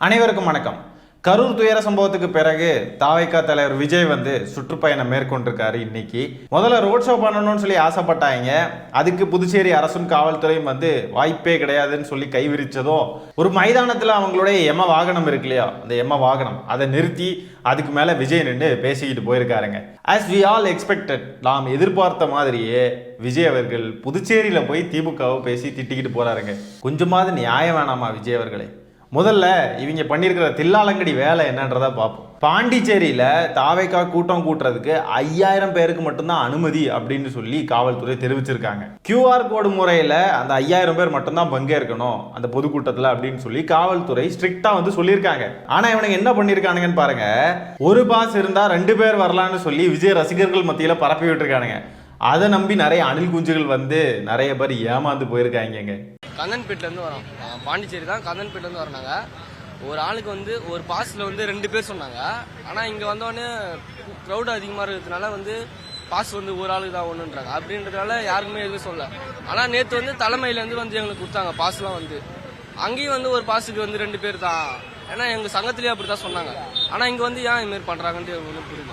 அனைவருக்கும் வணக்கம். கரூர் துயர சம்பவத்துக்கு பிறகு தாவைக்கா தலைவர் விஜய் சுற்றுப்பயணம் மேற்கொண்டிருக்காரு. இன்னைக்கு முதல்ல ரோட் ஷோ பண்ணணும்னு சொல்லி ஆசைப்பட்டாங்க. அதுக்கு புதுச்சேரி அரசும் காவல்துறையும் வாய்ப்பே கிடையாதுன்னு சொல்லி கைவிரிச்சதும் ஒரு மைதானத்தில் அவங்களுடைய எம வாகனம் இருக்கு இல்லையா, அந்த எம வாகனம் அதை நிறுத்தி அதுக்கு மேல விஜய் நின்று பேசிக்கிட்டு போயிருக்காருங்க. ஆஸ் வி ஆல் எக்ஸ்பெக்டட், நாம் எதிர்பார்த்த மாதிரியே விஜய் அவர்கள் புதுச்சேரியில போய் திமுகவை பேசி திட்டிக்கிட்டு போறாருங்க. கொஞ்சமாவது நியாயம் வேணாமா விஜய் அவர்களே? முதல்ல இவங்க பண்ணியிருக்கிற தில்லாலங்கடி வேலை என்னன்றதை பார்ப்போம். பாண்டிச்சேரியில தாவைக்கா கூட்டம் கூட்டுறதுக்கு 5000 பேருக்கு மட்டும்தான் அனுமதி அப்படின்னு சொல்லி காவல்துறை தெரிவிச்சிருக்காங்க. QR கோடு முறையில அந்த 5000 பேர் மட்டும்தான் பங்கேற்கணும் அந்த பொதுக்கூட்டத்தில் அப்படின்னு சொல்லி காவல்துறை ஸ்ட்ரிக்டா சொல்லியிருக்காங்க. ஆனா இவனுங்க என்ன பண்ணிருக்கானுங்கன்னு பாருங்க. ஒரு பாஸ் இருந்தா 2 பேர் வரலான்னு சொல்லி விஜய் ரசிகர்கள் மத்தியில பரப்பி விட்டுருக்கானுங்க. அதை நம்பி நிறைய அணில் குஞ்சுகள் நிறைய பேர் ஏமாந்து போயிருக்காங்க. கந்தன்பேட்டிலேருந்து வரோம், பாண்டிச்சேரி தான். கந்தன்பேட்டிலேருந்து வரோம். ஒரு ஆளுக்கு ஒரு பாஸில் 2 பேர் சொன்னாங்க. ஆனால் இங்கே வந்தோடனே க்ரௌடு அதிகமாக இருக்கிறதுனால பாஸ் ஒரு ஆளுக்கு தான் ஒன்றுன்றாங்க. அப்படின்றதுனால யாருக்குமே எதுவும் சொல்ல. ஆனால் நேற்று தலைமையிலேருந்து எங்களுக்கு கொடுத்தாங்க பாஸ்லாம். அங்கேயும் ஒரு பாஸுக்கு 2 பேர் தான். ஏன்னா எங்கள் சங்கத்திலேயே அப்படி தான் சொன்னாங்க. ஆனால் இங்கே ஏன் இதுமாரி பண்ணுறாங்கன்ட்டு ஒன்றும் புரியல.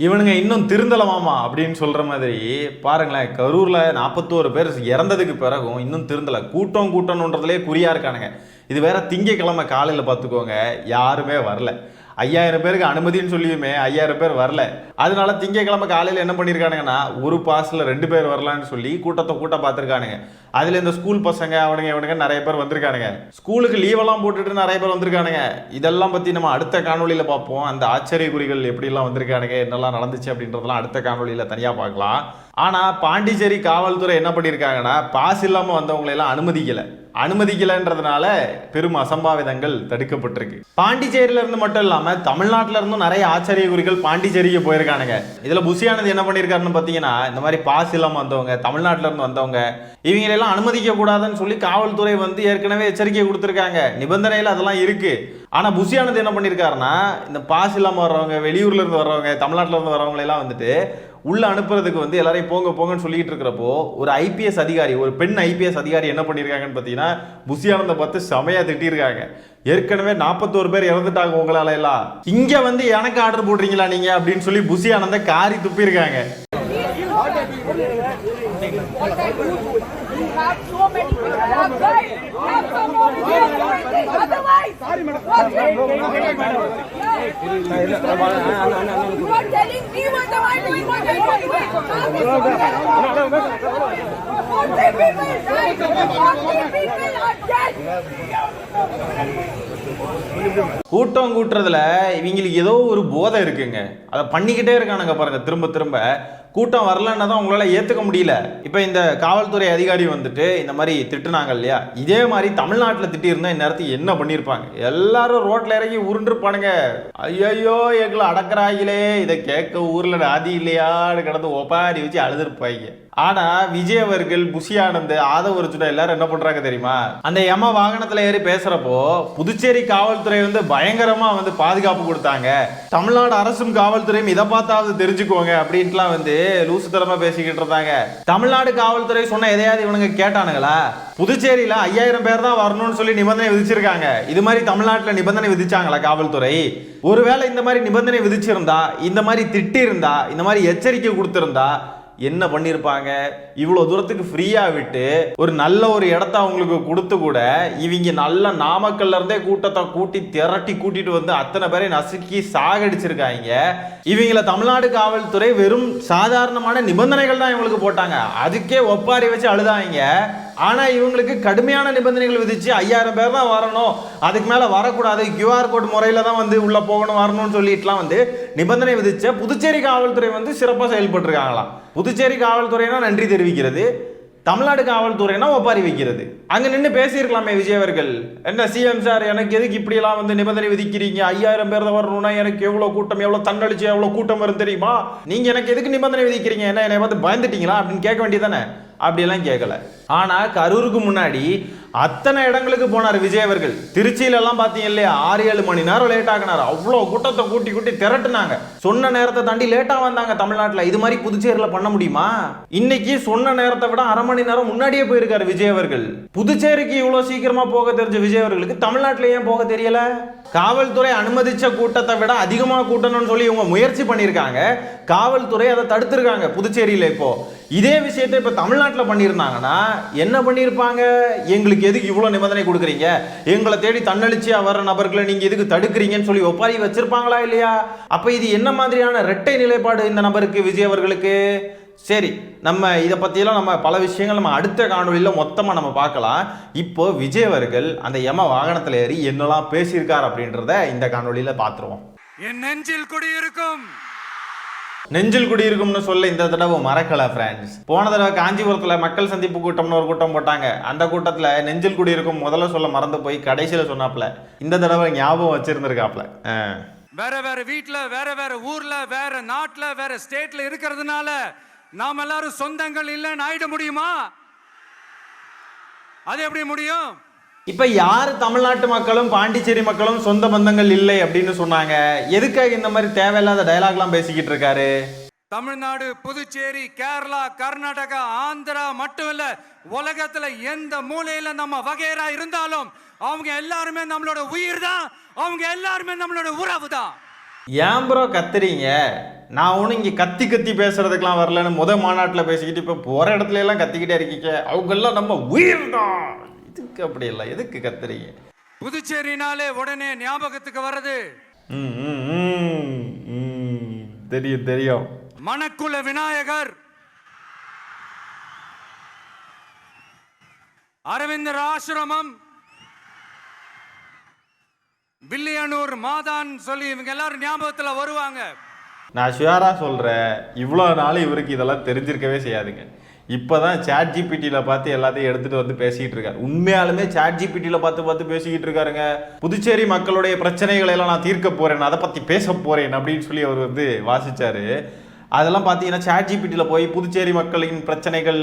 இவனுங்க இன்னும் திருந்தலமாமா அப்படின்னு சொல்ற மாதிரி பாருங்களேன். கரூர்ல 41 பேர் இறந்ததுக்கு பிறகும் இன்னும் திருந்தல. கூட்டம்ன்றதுலே குறியா இருக்கானுங்க. இது வேற திங்கக்கிழமை காலையில பார்த்துக்கோங்க, யாருமே வரல. 5000 பேருக்கு அனுமதின்னு சொல்லியுமே 5000 பேர் வரல. அதனால திங்கக்கிழமை காலையில் என்ன பண்ணியிருக்கானுங்கன்னா ஒரு பாஸில் 2 பேர் வரலான்னு சொல்லி கூட்ட பார்த்துருக்கானுங்க. அதில் இந்த ஸ்கூல் பசங்க அவனுங்க நிறைய பேர் வந்திருக்கானுங்க. ஸ்கூலுக்கு லீவெல்லாம் போட்டுட்டு நிறைய பேர் வந்திருக்கானுங்க. இதெல்லாம் பற்றி நம்ம அடுத்த காணொலியில் பார்ப்போம். அந்த ஆச்சரிய குறிகள் எப்படிலாம் வந்திருக்கானுங்க, என்னெல்லாம் நடந்துச்சு அப்படின்றதெல்லாம் அடுத்த காணொலியில் தனியாக பார்க்கலாம். ஆனால் பாண்டிச்சேரி காவல்துறை என்ன பண்ணியிருக்காங்கன்னா பாஸ் இல்லாமல் வந்தவங்களெல்லாம் அனுமதிக்கலைன்றதுனால பெரும் அசம்பாவிதங்கள் தடுக்கப்பட்டிருக்கு. பாண்டிச்சேரியில இருந்து மட்டும் இல்லாம தமிழ்நாட்டில இருந்தும் நிறைய ஆச்சரிய குறிகள் பாண்டிச்சேரிக்கு போயிருக்கானுங்க. இதுல புசியானது என்ன பண்ணிருக்காருன்னு பாத்தீங்கன்னா, இந்த மாதிரி பாஸ் இல்லாம வந்தவங்க, தமிழ்நாட்டில இருந்து வந்தவங்க, இவங்களெல்லாம் அனுமதிக்க கூடாதுன்னு சொல்லி காவல்துறை ஏற்கனவே எச்சரிக்கை கொடுத்திருக்காங்க. நிபந்தனையில அதெல்லாம் இருக்கு. ஆனா புசியானது என்ன பண்ணிருக்காருன்னா, இந்த பாஸ் இல்லாம வர்றவங்க, வெளியூர்ல இருந்து வர்றவங்க, தமிழ்நாட்டில இருந்து வர்றவங்க எல்லாம் உள்ள அனுப்புறதுக்கு எல்லாரையும் போங்கன்னு சொல்லிட்டு இருக்கிறப்போ ஒரு ஐபிஎஸ் அதிகாரி, ஒரு பெண் ஐபிஎஸ் அதிகாரி என்ன பண்ணிருக்காங்கன்னு பாத்தீங்கன்னா, புசியானந்த பார்த்து செமையா திட்டிருக்காங்க. ஏற்கனவே 41 பேர் இறந்துட்டாங்க உங்களால எல்லாம், இங்க எனக்கு ஆர்டர் போடுறீங்களா நீங்க அப்படின்னு சொல்லி புசியானந்த காரி துப்பிருக்காங்க. கூட்டம் கூட்டுறதுல இவங்களுக்கு ஏதோ ஒரு போதை இருக்குங்க. அதை பண்ணிக்கிட்டே இருக்கானுங்க பாருங்க. திரும்ப கூட்டம் வரலன்னா தான் உங்களால ஏத்துக்க முடியல. இப்ப இந்த காவல்துறை அதிகாரி இந்த மாதிரி திட்டுனாங்க இல்லையா, இதே மாதிரி தமிழ்நாட்டில் திட்டி இருந்தா இந்நேரத்துக்கு என்ன பண்ணிருப்பாங்க? எல்லாரும் ரோட்ல இறங்கி உருண்டுருப்பானுங்க. ஐயோ எங்களை அடக்குறாங்களே, இதை கேட்க ஊர்ல ஆதி இல்லையான்னு கிடந்து ஒப்பாரி வச்சு அழுதுருப்பாங்க. ஆனா விஜய் அவர்கள், புசியானந்த், ஆதவ அர்ஜுனா எல்லாரும் என்ன பண்றாங்க தெரியுமா? அந்த எம வாகனத்துல ஏறி பேசுறப்போ புதுச்சேரி காவல்துறை பயங்கரமா பாதுகாப்பு கொடுத்தாங்க. தமிழ்நாடு அரசும் காவல்துறையும் இதை பார்த்தாவது தெரிஞ்சுக்கோங்க அப்படின்ட்டுலாம் லூசுத்தரமா பேசிக்கிட்டு இருந்தாங்க. தமிழ்நாடு காவல்துறை சொன்ன எதையாவது இவனுங்க கேட்டானுங்களா? புதுச்சேரியில 5000 பேர் தான் வரணும்னு சொல்லி நிபந்தனை விதிச்சிருக்காங்க. இது மாதிரி தமிழ்நாட்டில் நிபந்தனை விதிச்சாங்களா காவல்துறை? ஒருவேளை இந்த மாதிரி நிபந்தனை விதிச்சிருந்தா, இந்த மாதிரி திட்டி இருந்தா, இந்த மாதிரி எச்சரிக்கை கொடுத்திருந்தா என்ன பண்ணிருப்பாங்க? இவ்வளவு தூரத்துக்கு ஃப்ரீயா விட்டு ஒரு நல்ல ஒரு இடத்த அவங்களுக்கு கொடுத்து கூட இவங்க நல்ல நாமக்கல்ல இருந்தே கூட்டத்தை கூட்டிட்டு அத்தனை பேரை நசுக்கி சாகடிச்சிருக்காங்க. இவங்கள தமிழ்நாடு காவல்துறை வெறும் சாதாரணமான நிபந்தனைகள் தான் இவங்களுக்கு போட்டாங்க. அதுக்கே ஒப்பாரி வச்சு அழுதாங்க. ஆனா இவங்களுக்கு கடுமையான நிபந்தனைகள் விதிச்சு 5000 பேர் தான் வரணும், அதுக்கு மேல வரக்கூடாது, QR கோட் முறையில தான் உள்ள போகணும் வரணும்னு சொல்லிட்டுலாம் நிபந்தனை விதிச்ச புதுச்சேரி காவல்துறை சிறப்பாக செயல்பட்டு இருக்காங்களாம். புதுச்சேரி காவல்துறைனா நன்றி தெரிவிக்கிறது, தமிழ்நாடு காவல்துறைனா ஒப்பாரி வைக்கிறது. அங்க நின்று பேசியிருக்கலாமே விஜய் அவர்கள். என்ன சிஎம் சார், எனக்கு எதுக்கு இப்படி எல்லாம் நிபந்தனை விதிக்கிறீங்க? 5000 பேர் தான் வரணும்னா எனக்கு எவ்வளவு கூட்டம், எவ்வளவு தன்னழிச்சு எவ்வளவு கூட்டம் வரும் தெரியுமா? நீங்க எனக்கு எதுக்கு நிபந்தனை விதிக்கிறீங்க? என்ன என்னை பார்த்து பயந்துட்டீங்களா அப்படின்னு கேட்க வேண்டியதானே? அப்படியெல்லாம் கேட்கல. ஆனா கரூருக்கு முன்னாடி அத்தனை இடங்களுக்கு போனார் விஜய் அவர்கள். திருச்சியில எல்லாம் பாத்தீங்க இல்லையா, 6-7 மணி நேரம் லேட் ஆகினார். அவ்வளவு கூட்டத்தை கூட்டி திரட்டுனாங்க. சொன்ன நேரத்தை தாண்டி லேட்டா வந்தாங்க தமிழ்நாட்டில். இது மாதிரி புதுச்சேரியில பண்ண முடியுமா? இன்னைக்கு சொன்ன நேரத்தை விட 1/2 மணி நேரம் முன்னாடியே போயிருக்காரு விஜய் அவர்கள். புதுச்சேரிக்கு இவ்வளவு சீக்கிரமா போக தெரிஞ்ச விஜய் அவர்களுக்கு தமிழ்நாட்டில ஏன் போக தெரியல? காவல்துறை அனுமதிச்ச கூட்டத்தை விட அதிகமா கூட்டணும்னு சொல்லி இவங்க முயற்சி பண்ணியிருக்காங்க. காவல்துறை அதை தடுத்திருக்காங்க புதுச்சேரியில. இப்போ இதே விஷயத்தை இப்ப தமிழ்நாட்டில் பண்ணியிருந்தாங்கன்னா என்ன பண்ணியிருப்பாங்க? எங்களுக்கு எதுக்கு இவ்வளவு நிபந்தனை கொடுக்குறீங்க, எங்களை தேடி தன்னெழுச்சியா வர நபர்களை நீங்க எதுக்கு தடுக்கிறீங்கன்னு சொல்லி ஒப்பாரி வச்சிருப்பாங்களா இல்லையா? அப்ப இது என்ன மாதிரியான இரட்டை நிலைப்பாடு இந்த நபருக்கு, விஜய் அவர்களுக்கு? சரி, நம்ம இதை பற்றியெல்லாம் நம்ம பல விஷயங்கள் நம்ம அடுத்த காணொலியில் மொத்தமாக நம்ம பார்க்கலாம். இப்போ விஜய் அவர்கள் அந்த யம வாகனத்தில் ஏறி என்னெல்லாம் பேசியிருக்கார் அப்படின்றத இந்த காணொலியில் பார்த்துருவோம். என் நெஞ்சில் குடியிருக்கும், நெஞ்சில் குடியிருக்கும்னு சொல்ல இந்த தடவை மறக்கல ஃப்ரெண்ட்ஸ். போன தடவை காஞ்சிபுரத்தில் மக்கள் சந்திப்பு கூட்டம்னு ஒரு கூட்டம் போட்டாங்க. அந்த கூட்டத்தில் நெஞ்சில் குடியிருக்கும் முதல்ல சொல்ல மறந்து போய் கடைசியில் சொன்னாப்ல. இந்த தடவை ஞாபகம் வச்சிருந்திருக்காப்ல. வேற வேற வீட்டுல, வேற வேற ஊர்ல, வேற நாட்டுல, வேற ஸ்டேட்ல இருக்கிறதுனால நாம் எல்லாரும் சொந்தங்கள் இல்லைன்னு ஆயிட முடியுமா? அது எப்படி முடியும்? இப்ப யாரு தமிழ்நாட்டு மக்களும் பாண்டிச்சேரி மக்களும் சொந்த பந்தங்கள் இல்லை அப்படின்னு சொன்னாங்க? எதுக்காக இந்த மாதிரி தேவையில்லாத டயலாக்லாம் பேசிக்கிட்டு இருக்காரு? தமிழ்நாடு, புதுச்சேரி, கேரளா, கர்நாடகா, ஆந்திரா மட்டும் இல்ல, உலகத்துல எந்த மூலையில நம்ம வகைரா இருந்தாலும் அவங்க எல்லாருமே நம்மளோட உயிர் தான், அவங்க எல்லாருமே நம்மளோட உறவு தான். ஏன் ப்ரோ கத்துறீங்க? நான் ஒன்றும் இங்கே கத்தி பேசுறதுக்கெல்லாம் வரலன்னு மாநாட்டில் பேசிக்கிட்டு இப்போ போகிற இடத்துல எல்லாம் கத்திக்கிட்டே இருக்கீங்க. அவங்க எல்லாம் நம்ம உயிர் தான். இதுக்கு அப்படி இல்லை, எதுக்கு கத்துறீங்க? புதுச்சேரினாலே உடனே ஞாபகத்துக்கு வர்றது தெரியும் தெரியும், மணக்குள விநாயகர், அரவிந்தர் ஆசிரமம், வில்லியனூர் மாதான் சொல்லி இவங்க எல்லாரும் ஞாபகத்துல வருவாங்க. நான் ஷுவரா சொல்றேன், இவ்வளோ நாள் இவருக்கு இதெல்லாம் தெரிஞ்சிருக்கவே செய்யாதுங்க. இப்போதான் சாட் ஜிபிடியில் பார்த்து எல்லாத்தையும் எடுத்துட்டு வந்து பேசிக்கிட்டு இருக்காரு. உண்மையாலுமே சாட் ஜிபிடியில் பார்த்து பேசிக்கிட்டு இருக்காருங்க. புதுச்சேரி மக்களுடைய பிரச்சனைகளை எல்லாம் நான் தீர்க்க போறேன், அதை பத்தி பேச போறேன் அப்படின்னு சொல்லி அவர் வந்து வாசிச்சாரு. அதெல்லாம் பார்த்தீங்கன்னா சாட் ஜிபிடியில் போய் புதுச்சேரி மக்களின் பிரச்சனைகள்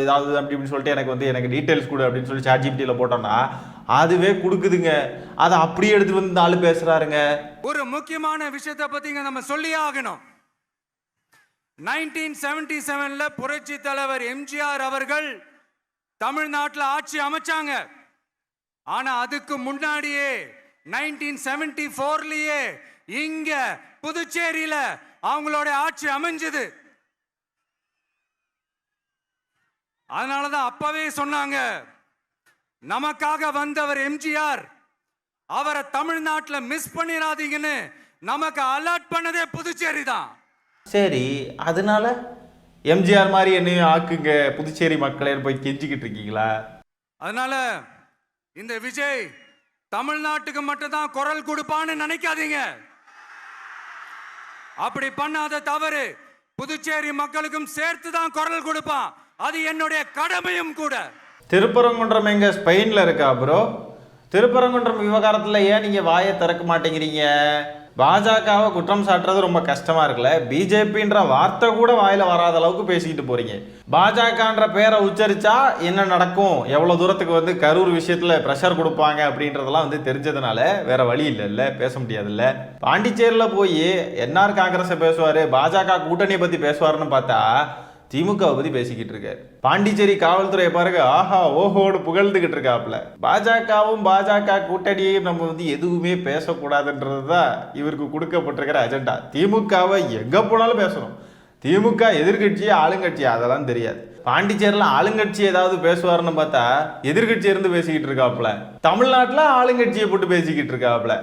ஏதாவது அப்படின்னு சொல்லிட்டு எனக்கு டீட்டெயில்ஸ் கொடு அப்படின்னு சொல்லி சாட் ஜிபிடியில் போட்டோம்னா அதுவே கொடுக்குதுங்க. அதை அப்படியே எடுத்து வந்து ஆளு பேசுறாருங்க. ஒரு முக்கியமான விஷயத்தை பத்தி நம்ம சொல்லியே ஆகணும். 1977ல புரட்சி தலைவர் எம்ஜிஆர் அவர்கள் தமிழ்நாட்டில் ஆட்சி அமைச்சாங்க. ஆனா அதுக்கு முன்னாடியே 1974லயே இங்க புதுச்சேரியில அவங்களோட ஆட்சி அமைஞ்சது. அதனாலதான் அப்பவே சொன்னாங்க, நமக்காக வந்தவர் எம்ஜிஆர், அவரை தமிழ்நாட்டில் மிஸ் பண்ணிடாதீங்கன்னு நமக்கு அலர்ட் பண்ணதே புதுச்சேரி தான். சரி, அதனால எம்ஜிஆர் மாதிரி என்னையும் ஆக்குங்க புதுச்சேரி மக்களே போய் கெஞ்சிக்கிட்டு இருக்கீங்களா? அதனால இந்த விஜய் தமிழ்நாட்டுக்கு மட்டும் தான் குரல் கொடுப்பான்னு நினைக்காதீங்க. அப்படி பண்ணாத தவறு, புதுச்சேரி மக்களுக்கும் சேர்த்து தான் குரல் கொடுப்பான். அது என்னுடைய கடமையும் கூட. திருப்பரங்குன்றம் எங்க ஸ்பெயின்ல இருக்கா ப்ரோ? திருப்பரங்குன்றம் விவகாரத்தில் ஏன் நீங்கள் வாயை திறக்க மாட்டேங்கிறீங்க? பாஜகவை குற்றம் சாட்டுறது ரொம்ப கஷ்டமா இருக்குல்ல. பிஜேபின்ற வார்த்தை கூட வாயில வராத அளவுக்கு பேசிக்கிட்டு போறீங்க. பாஜகன்ற பேரை உச்சரிச்சா என்ன நடக்கும், எவ்வளவு தூரத்துக்கு கரூர் விஷயத்துல பிரஷர் கொடுப்பாங்க அப்படின்றதெல்லாம் தெரிஞ்சதுனால வேற வழி இல்ல, பேச முடியாதுல்ல. பாண்டிச்சேரியில போய் என்ஆர் காங்கிரஸை பேசுவாரு, பாஜக கூட்டணியை பத்தி பேசுவாருன்னு பார்த்தா திமுகவை பத்தி பேசிக்கிட்டு இருக்காரு. பாண்டிச்சேரி காவல்துறையை பாருங்க, ஆஹா ஓஹோடு புகழ்ந்துகிட்டு இருக்காப்புல. பாஜகவும் பாஜக கூட்டணியையும் நம்ம எதுவுமே பேசக்கூடாதுன்றதுதான் இவருக்கு கொடுக்கப்பட்டிருக்கிற அஜெண்டா. திமுகவை எங்க போனாலும் பேசணும். திமுக எதிர்கட்சியா ஆளுங்கட்சியா அதெல்லாம் தெரியாது. பாண்டிச்சேரியில ஆளுங்கட்சி ஏதாவது பேசுவாருன்னு பார்த்தா எதிர்கட்சி இருந்து பேசிக்கிட்டு இருக்காப்புல. தமிழ்நாட்டுல ஆளுங்கட்சியை போட்டு பேசிக்கிட்டு இருக்காப்புல.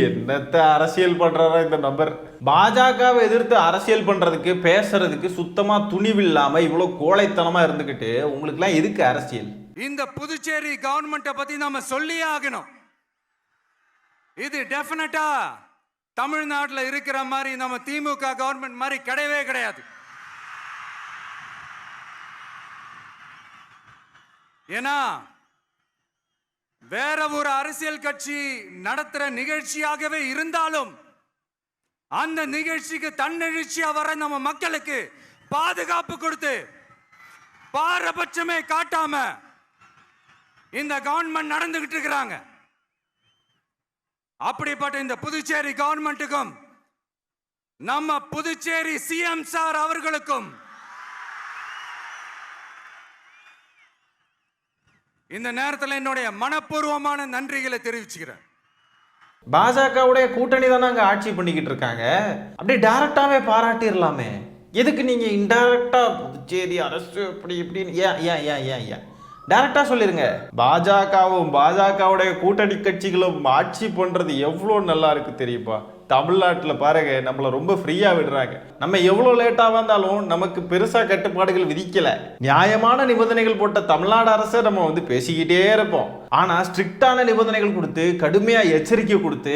என்னத்த அரசியல் பண்றாரோ இந்த நபர். பாஜகவை எதிர்த்து அரசியல் பண்றதுக்கு பேசுறதுக்கு சுத்தமா துணிவில்லாம இவ்வளவு கோழைத்தனமா இருந்துகிட்டு உங்களுக்கு எல்லாம் எதுக்கு அரசியல்? இந்த புதுச்சேரி கவர்மெண்ட்டை பத்தி நாம சொல்லியே ஆகணும். இது டெஃபினட்டா தமிழ்நாட்டில் இருக்கிற மாதிரி நம்ம திமுக கவர்மெண்ட் மாதிரி கிடையவே கிடையாது. ஏன்னா வேற ஒரு அரசியல் கட்சி நடத்துற நிகழ்ச்சியாகவே இருந்தாலும் அந்த நிகழ்ச்சிக்கு தன்னெழுச்சியா வர நம்ம மக்களுக்கு பாதுகாப்பு கொடுத்து பாரபட்சமே காட்டாம இந்த கவர்மெண்ட் நடந்துகிட்டு இருக்கிறாங்க. அப்படிப்பட்ட இந்த புதுச்சேரி கவர்மெண்ட்டுக்கும் நம்ம புதுச்சேரி சிஎம் சார் அவர்களுக்கும் இந்த நேரத்தில் என்னுடைய மனப்பூர்வமான நன்றிகளை தெரிவிச்சுக்கிறேன். பாஜகவுடைய கூட்டணி தானே அங்கே ஆட்சி பண்ணிக்கிட்டு இருக்காங்க, அப்படியே டைரக்டாவே பாராட்டிடலாமே. எதுக்கு நீங்க இன்டைரக்டா புதுச்சேரி அரசு அப்படி இப்படின்னு ஏன் ஏன் ஏன் ஏன் ஏன் டைரக்டா சொல்லிருங்க. பாஜகவும் பாஜகவுடைய கூட்டணி கட்சிகளும் ஆட்சி பண்றது எவ்வளோ நல்லா இருக்கு தெரியுமா? தமிழ்நாட்டில் பாருங்க, நம்மளை ரொம்ப ஃப்ரீயா விடுறாங்க. நம்ம எவ்வளோ லேட்டாக வந்தாலும் நமக்கு பெருசா கட்டுப்பாடுகள் விதிக்கல. நியாயமான நிபந்தனைகள் போட்ட தமிழ்நாடு அரசை நம்ம வந்து பேசிக்கிட்டே இருப்போம். ஆனா ஸ்ட்ரிக்டான நிபந்தனைகள் கொடுத்து, கடுமையா எச்சரிக்கை கொடுத்து,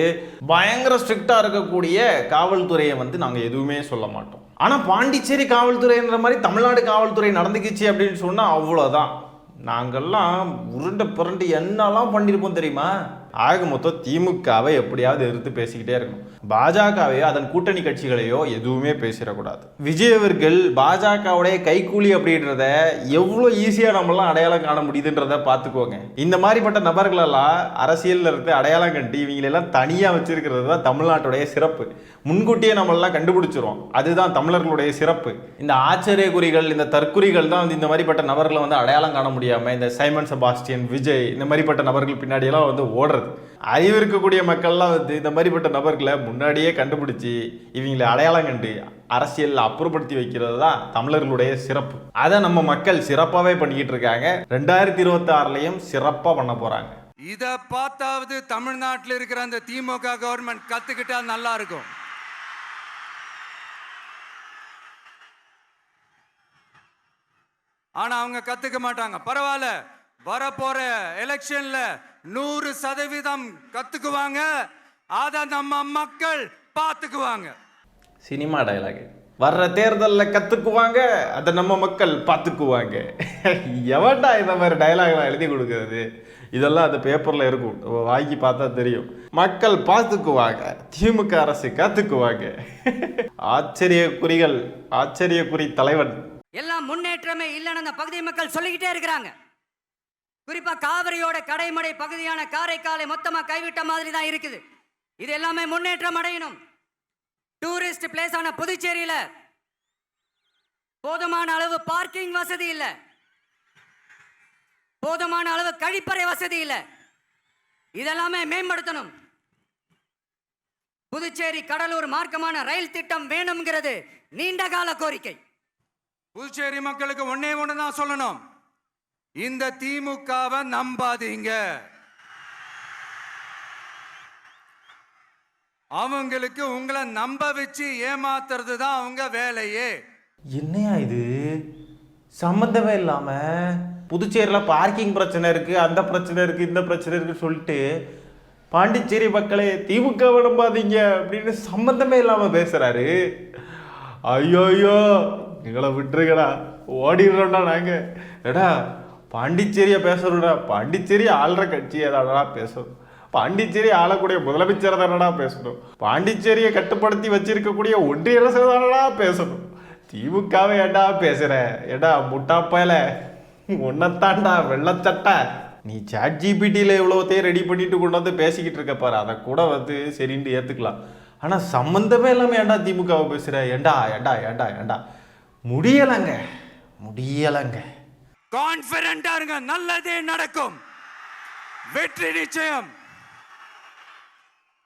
பயங்கர ஸ்ட்ரிக்டா இருக்கக்கூடிய காவல்துறையை வந்து நாங்க எதுவுமே சொல்ல மாட்டோம். ஆனா பாண்டிச்சேரி காவல்துறைன்ற மாதிரி தமிழ்நாடு காவல்துறை நடந்துக்கிச்சு அப்படின்னு சொன்னா அவ்வளோதான். நாங்கள்லாம் உருண்டை புரண்டு என்னெல்லாம் பண்ணியிருப்போம் தெரியுமா? ஆக மொத்தம் திமுகவை எப்படியாவது எதிர்த்து பேசிக்கிட்டே இருக்கணும். பாஜகவையோ அதன் கூட்டணி கட்சிகளையோ எதுவுமே பேசிடக்கூடாது. விஜய் அவர்கள் பாஜகவுடைய கைக்கூலி அப்படின்றத எவ்வளோ ஈஸியாக நம்மளாம் அடையாளம் காண முடியுதுன்றத பார்த்துக்கோங்க. இந்த மாதிரிப்பட்ட நபர்களெல்லாம் அரசியலில் இருந்து அடையாளம் கண்டு இவங்களெல்லாம் தனியாக வச்சிருக்கிறது தான் தமிழ்நாட்டுடைய சிறப்பு. முன்கூட்டியே நம்மளெல்லாம் கண்டுபிடிச்சிரும். அதுதான் தமிழர்களுடைய சிறப்பு. இந்த ஆச்சரியக்குறிகள், இந்த தற்குறிகள் தான் வந்து இந்த மாதிரிப்பட்ட நபர்களை வந்து அடையாளம் காண முடியாமல் இந்த சைமன் செபாஸ்டியன், விஜய் இந்த மாதிரிப்பட்ட நபர்கள் பின்னாடியெல்லாம் வந்து ஓடுறது. அறிவு இருக்கக்கூடிய மக்கள்லாம் வந்து இந்த மாதிரிப்பட்ட நபர்களை முன்னாடியே கண்டுபிடிச்சி இவங்களை அடையாளம் கண்டு அரசியல் அப்புறப்படுத்தி வைக்கிறது தான் தமிழர்களுடைய சிறப்பு. அதை நம்ம மக்கள் சிறப்பாகவே பண்ணிக்கிட்டு இருக்காங்க. 2026 சிறப்பாக பண்ண போறாங்க. இதை பார்த்தாவது தமிழ்நாட்டில் இருக்கிற அந்த திமுக கவர்மெண்ட் கத்துக்கிட்டா நல்லா இருக்கும். ஆனா அவங்க கத்துக்க மாட்டாங்க. பரவாயில்ல, வரப்போற எலெக்ஷன்ல 100% கத்துக்குவாங்க. அத நம்ம மக்கள் பார்த்துக்குவாங்க. Cinema dialogue. வர்ற தேர்தலில் கத்துக்குவாங்க, அதை நம்ம மக்கள் பார்த்துக்குவாங்க. எவன்டா இந்த மாதிரி டயலாக்லாம் எழுதி கொடுக்கறது? இதெல்லாம் அந்த பேப்பர்ல இருக்கும், வாங்கி பார்த்தா தெரியும். மக்கள் பார்த்துக்குவாங்க, திமுக அரசு கத்துக்குவாங்க. ஆச்சரியக்குறிகள், ஆச்சரியக்குறி தலைவன். எல்லாம் முன்னேற்றமே இல்லைன்னு அந்த பகுதி மக்கள் சொல்லிக்கிட்டே இருக்கிறாங்க. குறிப்பா காவிரியோட கடைமடை பகுதியான காரைக்காலை மொத்தமா கைவிட்ட மாதிரி தான் இருக்குது. இது எல்லாமே முன்னேற்றம் அடையணும். டூரிஸ்ட் பிளேஸ் ஆன புதுச்சேரியில போதுமான அளவு பார்க்கிங் வசதி இல்ல, போதுமான அளவு கழிப்பறை வசதி இல்ல. இதெல்லாமே மேம்படுத்தணும். புதுச்சேரி கடலூர் மார்க்கமான ரயில் திட்டம் வேணும்ங்கிறது நீண்ட கால கோரிக்கை. புதுச்சேரி மக்களுக்கு ஒன்னே ஒண்ணுதான் சொல்லணும், இந்த திமுகவை நம்பாதீங்க. அவங்களுக்கு உங்களை நம்ப வச்சு ஏமாத்துறது தான் அவங்க வேலையே. என்னையா இது சம்மந்தமே இல்லாம புதுச்சேரியில் பார்க்கிங் பிரச்சனை இருக்கு, அந்த பிரச்சனை இருக்கு, இந்த பிரச்சனை இருக்கு சொல்லிட்டு பாண்டிச்சேரி மக்களே திமுகவை நம்பாதீங்க அப்படின்னு சம்பந்தமே இல்லாம பேசுறாரு. ஐயோயோ, எங்களை விட்டுருக்கடா, ஓடிடுறோம்டா நாங்க. எடா பாண்டிச்சேரியை பேசுறோம்டா, பாண்டிச்சேரி ஆள்ற கட்சியை தானடா பேசணும், பாண்டிச்சேரி ஆளக்கூடிய முதலமைச்சரை தானடா பேசணும், பாண்டிச்சேரியை கட்டுப்படுத்தி வச்சிருக்கக்கூடிய ஒன்றிய அரசு தானடா பேசணும். திமுகவை ஏண்டா பேசுற? ஏடா முட்டாப்பயல, உன்னத்தாண்டா வெள்ளச்சட்டை. நீ ChatGPTல எவ்வளோத்தையும் ரெடி பண்ணிட்டு கொண்டு வந்து பேசிக்கிட்டு இருக்க பாரு, அதை கூட வந்து சரின்ட்டு ஏற்றுக்கலாம். ஆனால் சம்மந்தமே இல்லாமல் ஏண்டா திமுகவை பேசுகிற? ஏண்டா ஏண்டா ஏண்டா ஏண்டா முடியலைங்க, முடியலைங்க. கான்ஃபிடென்ட்டா இருங்க, நல்லதே நடக்கும், வெற்றி நிச்சயம்.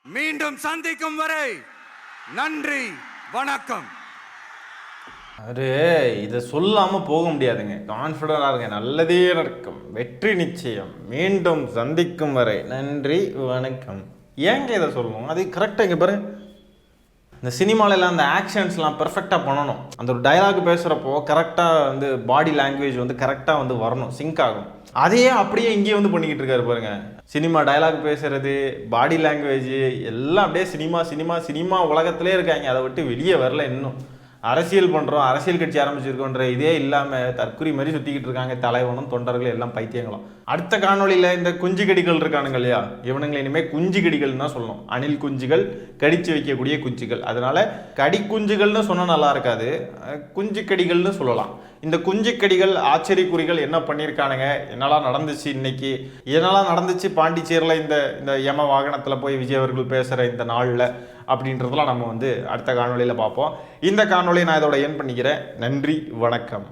மீண்டும் சந்திக்கும் வரை நன்றி, வணக்கம். அது இதை சொல்லாமல் போக முடியாதுங்க. கான்ஃபிடண்டாக இருங்க, நல்லதே நடக்கும், வெற்றி நிச்சயம், மீண்டும் சந்திக்கும் வரை நன்றி வணக்கம். ஏங்க இதை சொல்லணும்? அது கரெக்டாக இங்கே பாரு, இந்த சினிமாலெல்லாம் அந்த ஆக்ஷன்ஸ்லாம் பெர்ஃபெக்டாக பண்ணணும். அந்த ஒரு டைலாக் பேசுகிறப்போ கரெக்டாக வந்து பாடி லாங்குவேஜ் வந்து கரெக்டாக வந்து வரணும், சிங்க் ஆகும். அதையே அப்படியே இங்கேயே வந்து பண்ணிக்கிட்டு இருக்காரு பாருங்க. சினிமா டைலாக் பேசுறது, பாடி லாங்குவேஜ் எல்லாம் அப்படியே சினிமா சினிமா சினிமா உலகத்திலே இருக்காங்க. அதை விட்டு வெளியே வரல. இன்னும் அரசியல் பண்ணுறோம், அரசியல் கட்சி ஆரம்பிச்சிருக்கோன்ற இதே இல்லாமல் தற்குறி மாதிரி சுற்றிக்கிட்டு இருக்காங்க தலைவனும் தொண்டர்கள் எல்லாம் பைத்தியங்களும். அடுத்த காணொளியில இந்த குஞ்சுக்கடிகள் இருக்கானுங்க இல்லையா, இவனுங்களை இனிமேல் குஞ்சுக்கடிகள் தான் சொல்லணும். அணில் குஞ்சுகள், கடிச்சு வைக்கக்கூடிய குஞ்சுகள். அதனால கடி குஞ்சுகள்னு சொன்னா நல்லா இருக்காது, குஞ்சுக்கடிகள்னு சொல்லலாம். இந்த குஞ்சுக்கடிகள் ஆச்சரியக்குறிகள் என்ன பண்ணியிருக்கானுங்க, என்னெல்லாம் நடந்துச்சு இன்னைக்கு, என்னெல்லாம் நடந்துச்சு பாண்டிச்சேரியில் இந்த யம வாகனத்தில் போய் விஜய் அவர்கள் பேசுகிற இந்த நாளில் அப்படின்றதெல்லாம் நம்ம அடுத்த காணொளியில் பார்ப்போம். இந்த காணொலியை நான் இதோட என் பண்ணிக்கிறேன். நன்றி, வணக்கம்.